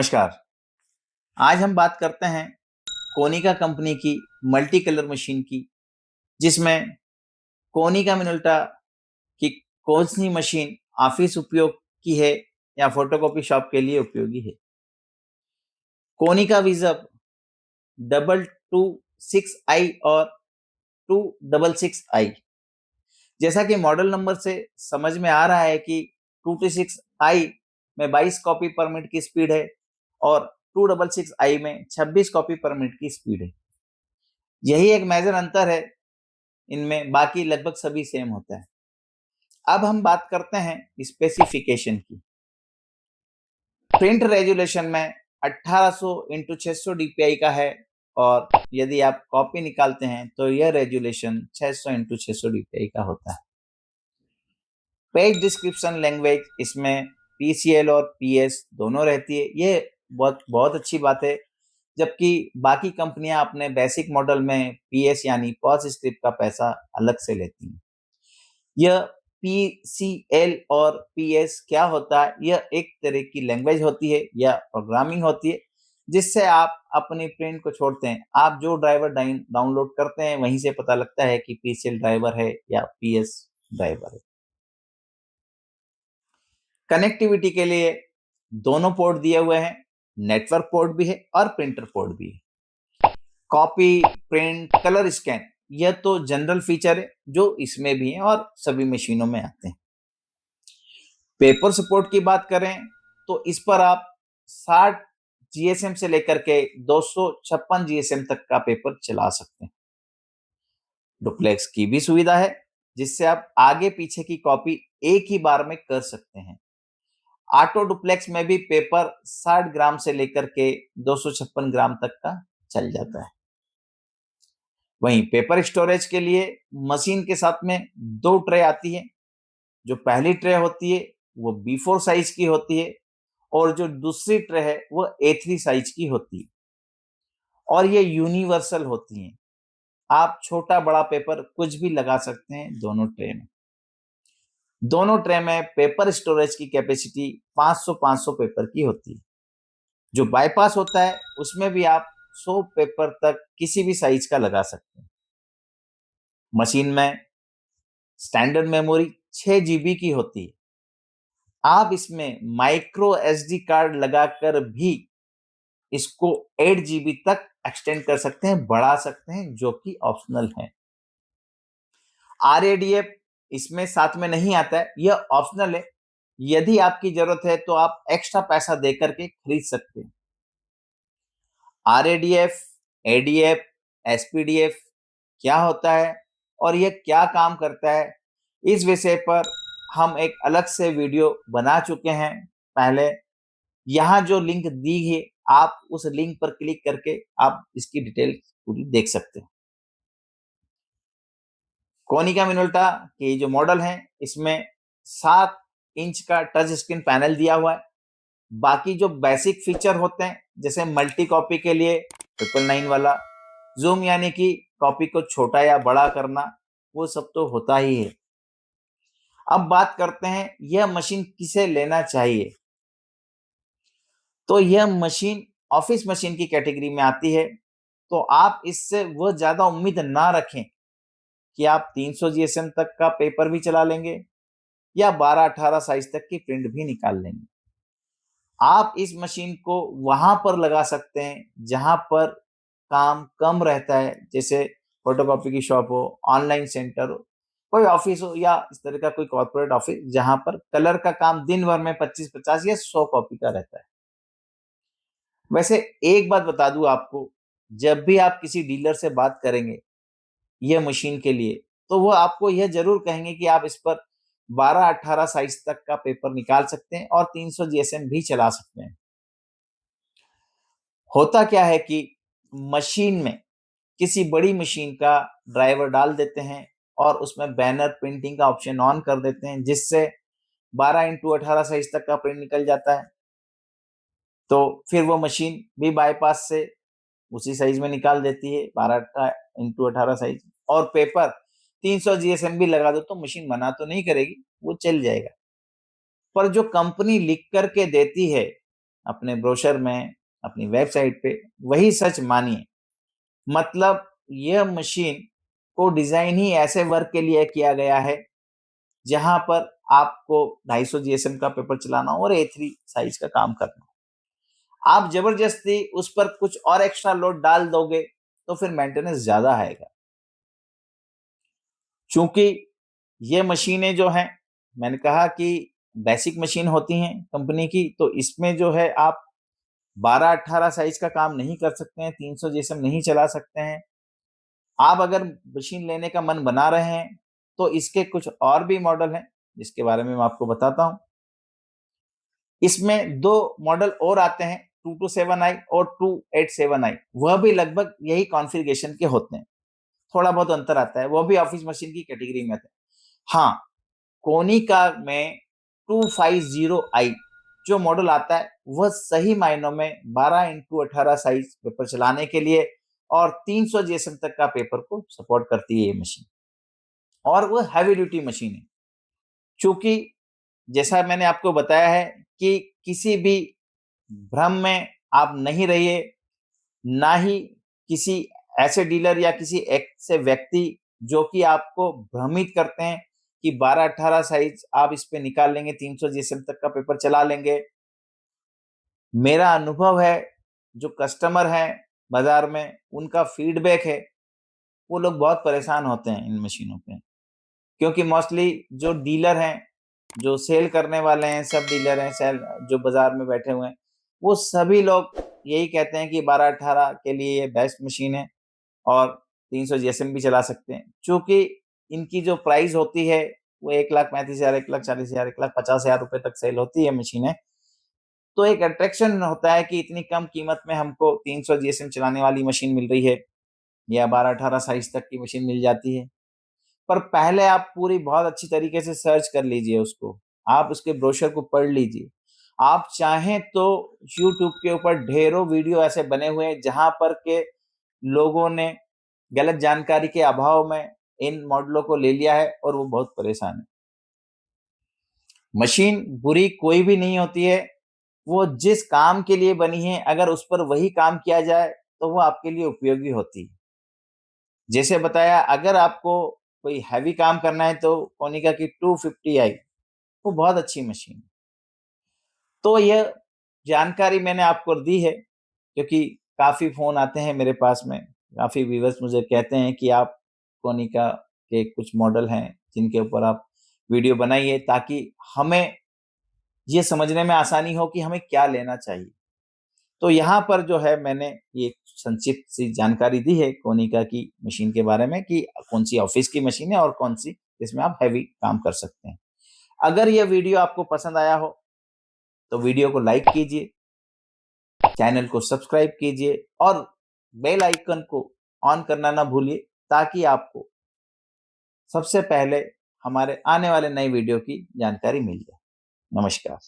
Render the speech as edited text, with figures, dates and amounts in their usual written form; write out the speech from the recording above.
नमस्कार। आज हम बात करते हैं कोनिका कंपनी की मल्टी कलर मशीन की, जिसमें कोनिका मिनोल्टा की कौन सी मशीन ऑफिस उपयोग की है या फोटोकॉपी शॉप के लिए उपयोगी है। कोनिका विजब 226i और 266i। जैसा कि मॉडल नंबर से समझ में आ रहा है कि 226i में 22 कॉपी पर मिनट की स्पीड है और 266i में 26 कॉपी पर मिनट की स्पीड है। यही एक मेजर अंतर है इनमें, बाकी लगभग सभी सेम होता है। अब हम बात करते हैं स्पेसिफिकेशन की। प्रिंट रेजोल्यूशन में 1800 इंटू 600 डीपीआई का है और यदि आप कॉपी निकालते हैं तो यह रेजोल्यूशन 600 इंटू 600 डीपीआई का होता है। पेज डिस्क्रिप्शन लैंग्वेज इसमें पीसीएल और पीएस दोनों रहती है। ये बहुत बहुत अच्छी बात है, जबकि बाकी कंपनियां अपने बेसिक मॉडल में पीएस यानी पॉज स्क्रिप्ट का पैसा अलग से लेती हैं। यह पीसीएल और पीएस क्या होता है? यह एक तरह की लैंग्वेज होती है या प्रोग्रामिंग होती है जिससे आप अपनी प्रिंट को छोड़ते हैं। आप जो ड्राइवर डाउनलोड करते हैं वहीं से पता लगता है कि पीसीएल ड्राइवर है या पीएस ड्राइवर है। कनेक्टिविटी के लिए दोनों पोर्ट दिए हुए हैं, नेटवर्क पोर्ट भी है और प्रिंटर पोर्ट भी है। कॉपी, प्रिंट, कलर स्कैन यह तो जनरल फीचर है जो इसमें भी है और सभी मशीनों में आते हैं। पेपर सपोर्ट की बात करें तो इस पर आप 60 जीएसएम से लेकर के 256 जीएसएम तक का पेपर चला सकते हैं। डुप्लेक्स की भी सुविधा है जिससे आप आगे पीछे की कॉपी एक ही बार में कर सकते हैं। ऑटो डुप्लेक्स में भी पेपर 60 ग्राम से लेकर के 256 ग्राम तक का चल जाता है। वहीं पेपर स्टोरेज के लिए मशीन के साथ में दो ट्रे आती है। जो पहली ट्रे होती है वो B4 साइज की होती है और जो दूसरी ट्रे है वो A3 साइज की होती है और ये यूनिवर्सल होती हैं। आप छोटा बड़ा पेपर कुछ भी लगा सकते हैं दोनों ट्रे में। दोनों ट्रे में पेपर स्टोरेज की कैपेसिटी 500-500 पेपर की होती है। जो बाईपास होता है उसमें भी आप 100 पेपर तक किसी भी साइज का लगा सकते हैं। मशीन में स्टैंडर्ड मेमोरी 6 जीबी की होती है। आप इसमें माइक्रो एसडी कार्ड लगाकर भी इसको 8 जीबी तक एक्सटेंड कर सकते हैं, बढ़ा सकते हैं, जो कि ऑप्शनल है। आरएडीएफ इसमें साथ में नहीं आता है, यह ऑप्शनल है। यदि आपकी जरूरत है तो आप एक्स्ट्रा पैसा देकर के खरीद सकते हैं। आरएडीएफ, एडीएफ, एसपीडीएफ क्या होता है और यह क्या काम करता है, इस विषय पर हम एक अलग से वीडियो बना चुके हैं पहले। यहाँ जो लिंक दी है आप उस लिंक पर क्लिक करके आप इसकी डिटेल पूरी देख सकते हैं। कोनिका मिनोल्टा के जो मॉडल हैं इसमें 7 इंच का टच स्क्रीन पैनल दिया हुआ है। बाकी जो बेसिक फीचर होते हैं जैसे मल्टी कॉपी के लिए 999 वाला जूम यानी कि कॉपी को छोटा या बड़ा करना, वो सब तो होता ही है। अब बात करते हैं यह मशीन किसे लेना चाहिए। तो यह मशीन ऑफिस मशीन की कैटेगरी में आती है, तो आप इससे वो ज्यादा उम्मीद ना रखें कि आप 300 जीएसएम तक का पेपर भी चला लेंगे या 12-18 साइज तक की प्रिंट भी निकाल लेंगे। आप इस मशीन को वहां पर लगा सकते हैं जहां पर काम कम रहता है, जैसे फोटोकॉपी की शॉप हो, ऑनलाइन सेंटर हो, कोई ऑफिस हो या इस तरह का कोई कॉर्पोरेट ऑफिस जहां पर कलर का काम दिन भर में 25-50 या 100 कॉपी का रहता है। वैसे एक बात बता दूं आपको, जब भी आप किसी डीलर से बात करेंगे यह मशीन के लिए, तो वो आपको यह जरूर कहेंगे कि आप इस पर 12-18 साइज तक का पेपर निकाल सकते हैं और 300 जीएसएम भी चला सकते हैं। होता क्या है कि मशीन में किसी बड़ी मशीन का ड्राइवर डाल देते हैं और उसमें बैनर प्रिंटिंग का ऑप्शन ऑन कर देते हैं, जिससे 12x18 साइज तक का प्रिंट निकल जाता है। तो फिर वो मशीन भी बाईपास से उसी साइज में निकाल देती है, 12x18 साइज। और पेपर 300 जीएसएम भी लगा दो तो मशीन मना तो नहीं करेगी, वो चल जाएगा। पर जो कंपनी लिख करके देती है अपने ब्रोशर में, अपनी वेबसाइट पे वही सच मानिए। मतलब यह मशीन को डिज़ाइन ही ऐसे वर्क के लिए किया गया है, जहाँ पर आपको 250 जीएसएम का पेपर चलाना हो और A3 साइज़ का काम करना हो। आप ज़बरदस्ती उस पर कुछ और एक्स्ट्रा लोड डाल दोगे, तो फिर मेंटेनेंस ज़्यादा आएगा। चूँकि ये मशीनें जो हैं, मैंने कहा कि बेसिक मशीन होती हैं कंपनी की, तो इसमें जो है आप 12-18 साइज़ का काम नहीं कर सकते हैं, 300 जीएसएम नहीं चला सकते हैं। आप अगर मशीन लेने का मन बना रहे हैं, तो इसके कुछ और भी मॉडल हैं, जिसके बारे में मैं आपको बताता हूँ। इसमें 2 मॉडल और आते हैं, 227i और 287i, वह भी लगभग यही कॉन्फ़िगरेशन के होते हैं। थोड़ा बहुत अंतर आता है, वो भी ऑफिस मशीन की कैटेगरी में आते हैं। हाँ, कोनिका में 250i जो मॉडल आता है, वह सही मायनों में 12x18 साइज़ पेपर चलाने के लिए और 300 जीएसएम तक का पेपर को सपोर्ट करती है ये मशीन, और वो हैवी ड्यूटी मशीन है। चूँकि जैसा मैंने आपको बताया है कि किसी भी भ्रम में आप नहीं रहिए, ना ही किसी ऐसे डीलर या किसी ऐसे व्यक्ति जो कि आपको भ्रमित करते हैं कि 12-18 साइज़ आप इस पे निकाल लेंगे, 300 जीएसएम तक का पेपर चला लेंगे। मेरा अनुभव है, जो कस्टमर हैं बाज़ार में, उनका फीडबैक है, वो लोग बहुत परेशान होते हैं इन मशीनों पे। क्योंकि मोस्टली जो डीलर हैं, जो सेल करने वाले हैं, सब डीलर हैं, सेल जो बाज़ार में बैठे हुए हैं, वो सभी लोग यही कहते हैं कि 12-18 के लिए ये बेस्ट मशीन है और 300 जीएसएम भी चला सकते हैं। चूँकि इनकी जो प्राइस होती है, वो 1,35,000, 1,40,000, 1,50,000 रुपए तक सेल होती है मशीनें। तो एक अट्रैक्शन होता है कि इतनी कम कीमत में हमको 300 जीएसएम चलाने वाली मशीन मिल रही है या 12-18 साइज़ तक की मशीन मिल जाती है। पर पहले आप पूरी बहुत अच्छी तरीके से सर्च कर लीजिए उसको। आप उसके ब्रोशर को पढ़ लीजिए। आप चाहें तो यूट्यूब के ऊपर ढेरों वीडियो ऐसे बने हुए हैं जहाँ पर के लोगों ने गलत जानकारी के अभाव में इन मॉडलों को ले लिया है और वो बहुत परेशान है। मशीन बुरी कोई भी नहीं होती है, वो जिस काम के लिए बनी है अगर उस पर वही काम किया जाए तो वो आपके लिए उपयोगी होती है। जैसे बताया, अगर आपको कोई हैवी काम करना है तो कोनिका की 250i वो बहुत अच्छी मशीन है। तो यह जानकारी मैंने आपको दी है क्योंकि काफ़ी फ़ोन आते हैं मेरे पास में, काफ़ी व्यूअर्स मुझे कहते हैं कि आप कोनिका के कुछ मॉडल हैं जिनके ऊपर आप वीडियो बनाइए ताकि हमें ये समझने में आसानी हो कि हमें क्या लेना चाहिए। तो यहाँ पर जो है मैंने ये संक्षिप्त सी जानकारी दी है कोनिका की मशीन के बारे में कि कौन-सी ऑफ़िस की मशीन है और कौन-सी जिसमें आप हेवी काम कर सकते हैं। अगर यह वीडियो आपको पसंद आया हो, तो वीडियो को लाइक कीजिए, चैनल को सब्सक्राइब कीजिए और बेल आइकन को ऑन करना ना भूलिए ताकि आपको सबसे पहले हमारे आने वाले नए वीडियो की जानकारी मिल जाए। नमस्कार।